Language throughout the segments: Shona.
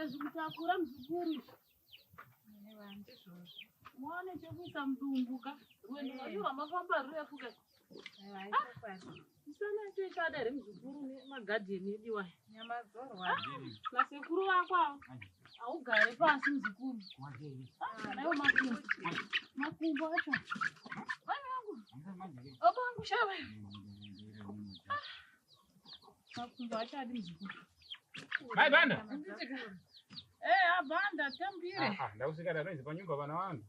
zikutakura mzukuru. Mwana chekuita mdumbuka. Wewe mafamba refu ka. Sana chekada re mzukuru magadeni ediwa. Nyama zorwa. Na sekuru wako. Augare pasi mzukuru. Nayo makumbo acha. Obangu shawe. Makumbo acha hadi mzukuru. Hai banda. Abanda tambire. Ndausikada noizi panyumba vana vangu.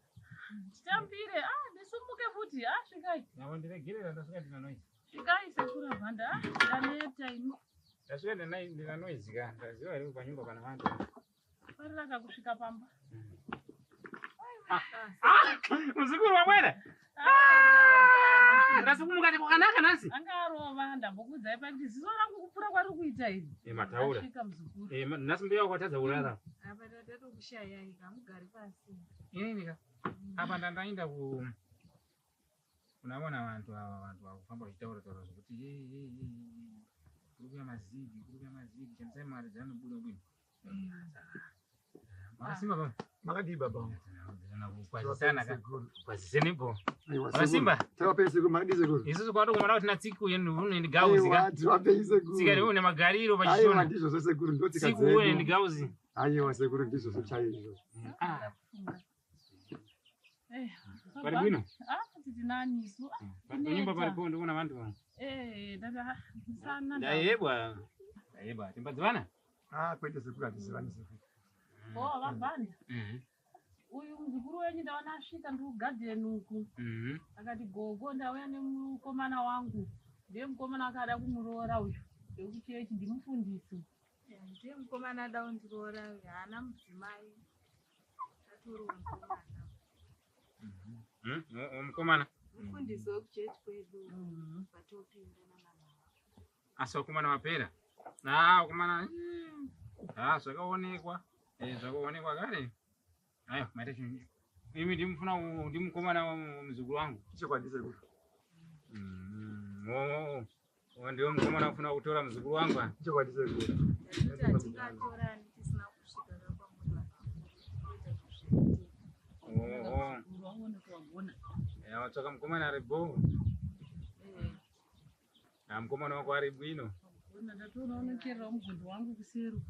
Tambire. Ndisumuke futi. Shikai. Nawandiregerera ndasikati na noizi. Shikai sekura banda. Ndaneta ino. Ndasikati ndina noizi ka. Ndaziwa iri panyumba vana vangu. Paraka kusvika pamba. Muzukuru wamwena. Ndasukumuka kwakanaka nasi. Angarova ndambokudza padziziso rangu kupura kwari kuita iri. Mataura. Svika muzukuru. Nasi mbeya kwatadza urara. Apa tatato kushaya ika mugari pasi. Inika. Apa ndandaenda kunaona vantu vakufamba vachitaura taura zvokuti kurukuya mazigi chamusai mari dzanobuda bwino. Makasimba baba. Makadii baba. Kwazisenipo. Makasimba. Tawapese ku makadii sekuru. Isusu kwato kumana kuti natsiku yenu unoende gauzi ka. Tawapese sekuru. Sika une magariro pachishona. Aiwa ndizvo zvose sekuru ndotsika dzedu. Siku unoende gauzi. Aiwa sekuru ndizvo zvochaizvo. Pari bwino? Titi nani isu. Panyumba paripo ndikuona vantu. Dada sana. Ndayebwa. Timbadzivana? Kwete sekuru hatizivani sekuru. Vabvani. Uyu muzukuru wenyu ndaona asvika ndikugadheni uku. Akati gogo ndauya nemukomana wangu. Ndiye mukomana akada kumuroora uyu. Ndekuchechi ndimufundisi. Ndiye mukomana ada kundiroora uyu haana mudzimai. Atori mukomana. Mukomana? Mufundisi wekuchechi kwedu. Patopinda namama. Asi wakomana wapera? Wakomana. Zvakaonekwa. Zvakaonekwa kare. Ayo, maita chinhu. Imi ndimufuna ndimukomana muzukuru wangu. Chokwadi sekuru. Ndiwo mukomana ufuna kutora muzukuru wangu. Chokwadi sekuru. Tikatora tisina kusvika pamunhu. Watsvaka mukomana ari bho. Mukomana wako ari bwino. Ndatoona unocherera mubvunzo wangu kuseru.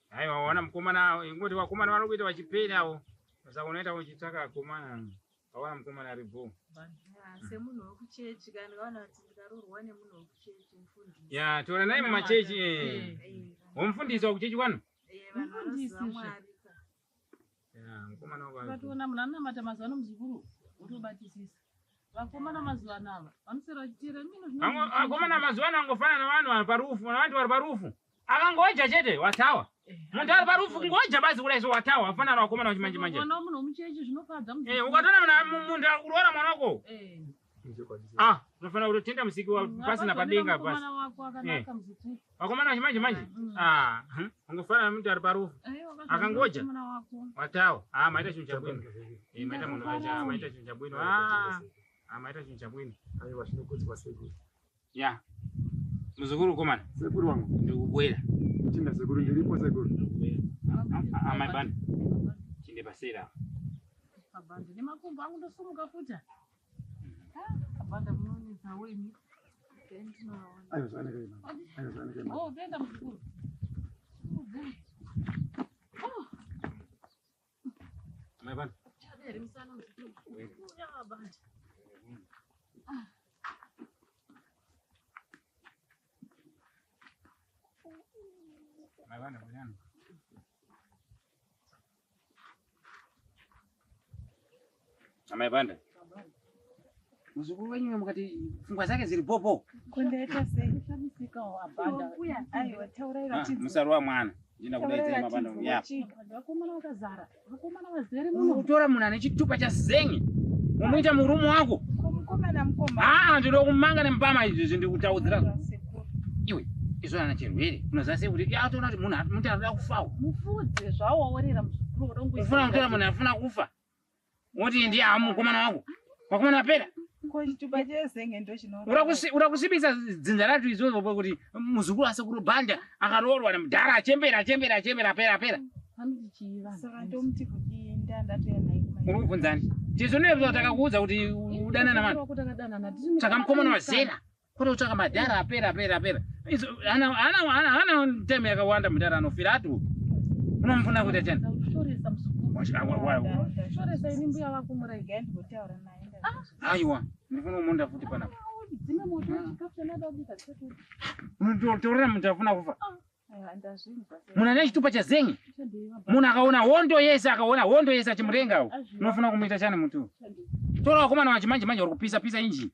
Aiwa waona mukomana ingoti wakomana vari kuita vachiperawo. Saka unoita uchitsvaka akomana. Waona mukomana ari bho. Semunhu wekuchechi kana ndikaona kuti ndikarorwa nemunhu wekuchechi mufundisi. Ya, tora naye mumachechi. Womufundisi wakuchechi kwano? Mufundisi Mwari. Mukomana wako ari. Ukatoona munhu anonamata mazuva ano muzukuru utobatisisa. Vakomana mazuva anava vanosera vachiteera mino. Vakomana mazuva ano angofanana navanhu vari parufu, navantu vari parufu. Akangoja chete watawa. Muntu ari parufu kungoja basi kudai so watawa. Afanana vakomana vachimanje manje. Ukaona munhu womuchechi zvinofadza muzukuru. Ukatoona muntu ari kuroora mwana wako. Unofanira kutotenda musiki pasina padenga basi. Vakomana wako akanaka muzukuru. Vakomana vachimanje manje. Ungofanana muntu ari parufu. Akangoja watawa. Maita chinhu chabwino. Maita munhu acha maita chinhu chabwino. Maita chinhu chabwino. Aiwa zvinokudzwa sekuru. Ya. Muzukuru komana. Sekuru wangu. Ndikubwera. Tinda sekuru ndiripo sekuru. Amabanda. Chinde pasera. Abanda nemakumbo angu ndosumuka futa. Abanda munonesa wenyu. Aiwa zvanaka ina. Aiwa zvanaka ina. Penda muzukuru. Amabanda. Chadere musana muzukuru. Uya abanda. Amabanda bwana. Amabanda. Muzukuru wenyu mukati fungwa zake ziri popo. Kundaita sei? Shabisika abanda. Aiwa taurayi vachidzi. Musarwa mwana. Ndina kudaidza mabanda ya. Vakomana vakazara. Vakomana vazere muno. Utora munhu ane chitupa chazenye. Umuita murumu wako. Mukomana. Ndinoda kumanga nemupama izvi ndikutaudzira. Iwe, izvo ana chirwere. Unoziva sei kuti atoona kuti munhu anoda kufawo. Mufudze zvawaorera muzukuru. Ufuna kutora munhu afuna kufa. Woti ndiye mukomana wangu. Wakomana apera. Ko chitupa chezenge ndo chinoda. Urakusibisa dzinza ratu izvozvo kuti muzukuru asekuru Banda akarorwa nemudhara achembera pera. Saka ndomuti kudinda ndatoenda ikuma. Uri kubvunzani? Tizonevza takakuudza kuti udanana navanhu. Saka mukomana wazera. Kwete kutsvaka madhara apera. Hana teme yakawanda mudhara anofira atu. Unomufuna kuita chani? Shoresa ini mbuya wako murege ndikotaura naye. Aiwa, ndifuna kumonda futi panapa. Dzime moto chikafu chanada kubika chetu. Torera muntu afuna kufa. Aiwa ndazvinzwa. Muna nechitupa chazengi. Muna akaona hondo yese achimurenga. Unofuna kumuita chani muntu? Tora wakomana wachimanje uri kupisa injini.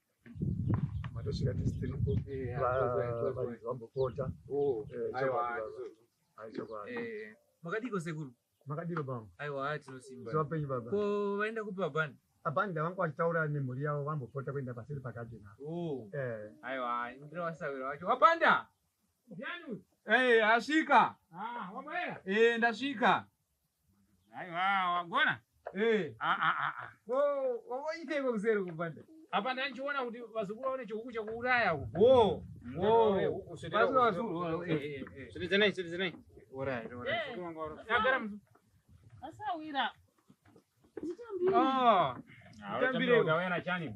Matosvika tisiripo vambopota. Aiwa. Makadiko sekuru. Makadiro baba. Aiwa tinosimba. Siwapenyi baba. Ko vaenda kupa Banda. Abanda vangu vachitaura nemhuri yavo vambopota kuenda pasiri pakati navo. Aiwa ndira wasawira wacho. Wabanda. Ndiani? Asvika. Wabwera? Ndasvika. Aiwa, wagona? Ko waiteko kuseri kuBanda. Apa ndanichiona kuti vazukuru vaone chihuku chekuuraya uku. Sudizanai. Ora. Yagara mtu. Asawira. Tambiro gawena na chani.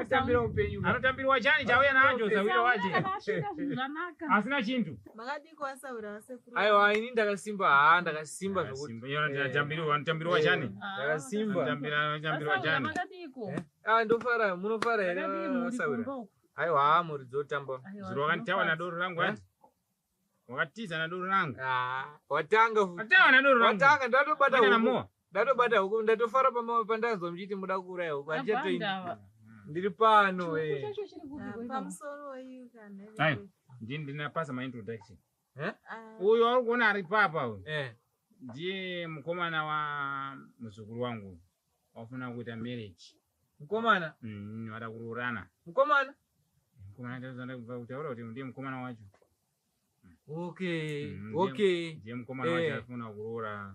Tambiro upenyu. Anotambirwa chani chauya nacho sawira waje. Asina chintu. Makadiko asawira wasekuru. Aiwa ini ndakasimba zvokuti. Yona tambirwa chani. Ndakasimba. Tambirwa chani. Makadiko. Ndofara, munofara here wasawira. Aiwa muri dzotamba. Zviro wakanitawa na doro rangu ati. Wakatiza na doro rangu. Watanga. Watawa na doro rangu. Watanga ndatobata huko. Ndatobata huko ndatofara pandazo mchiti muda kuuraya huko. Achato ndiri pano pamusoro iyu kana. Hai. Ndinapasa ma introduction. Uyo ari kuona ari papa uyu. Ndiye mukomana wa muzukuru wangu. Wafuna kuita marriage. Mukomana? Wada kururana. Mukomana? Mukomana ndazanda kutaura kuti ndiye mukomana wacho. Okay. Ndiye mukomana wacho afuna kurura.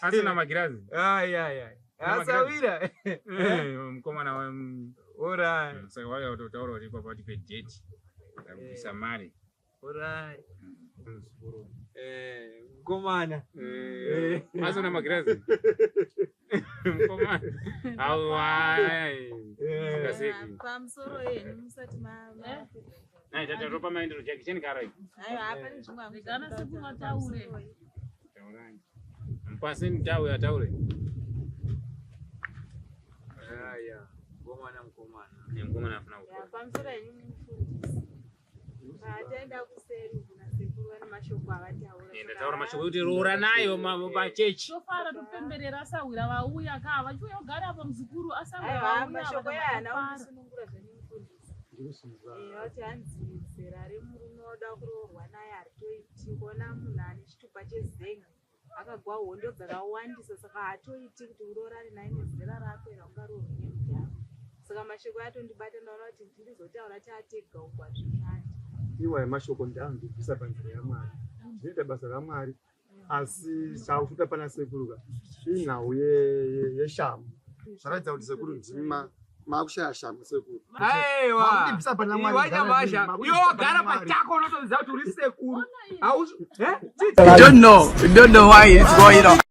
Asina magirazi. Asawira. Mukomana wa ora. Saka wale watotaura kuti papa tipe date. Ndakubisa mari. Ora. Mukomana. Asina magirazi. Mukomana. Awai. Pamusoro yenu musati mama. Nai tata ropa maindro Jackson karai. Aiwa hapa ni zvimwe Ndikana siku mataure. Taurani. Mpase mtawe ataure. Mukomana afuna kutora. Pamusoro yenu mufundisi. Ataenda kuseri kuna sekuru vane mashoko avataura. Ndataura mashoko kuti roora nayo pachechi. Tofara tupemberera asawira vauya ka vachiuya kugara apa muzukuru asawira vauya. Mashoko yana usunungura zvenyu mufundisi. Vati hanzi zera remurume wada kuroorwa naye haritoiti kuona munhu ane chitupa chezenga akagwa hondo dzakawandisa saka hatoiti kuti uroorane naye nezera rake raungaroorwa nemudhara. Saka mashoko atondibata ndaona kuti ndirizotaura taatega uku hazvishandi. Iwa mashoko ndeanobvisa panzira yaMwari. Zvinoita basa raMwari. Asi chaufuta pana sekuru inhau yeshamu. Zvakaita kuti sekuru ndima makushaya shamu sekuru. Aiwa. Wajamasha. Yo wagara pachako unotoziva kuti uri sekuru. We don't know why it's going on.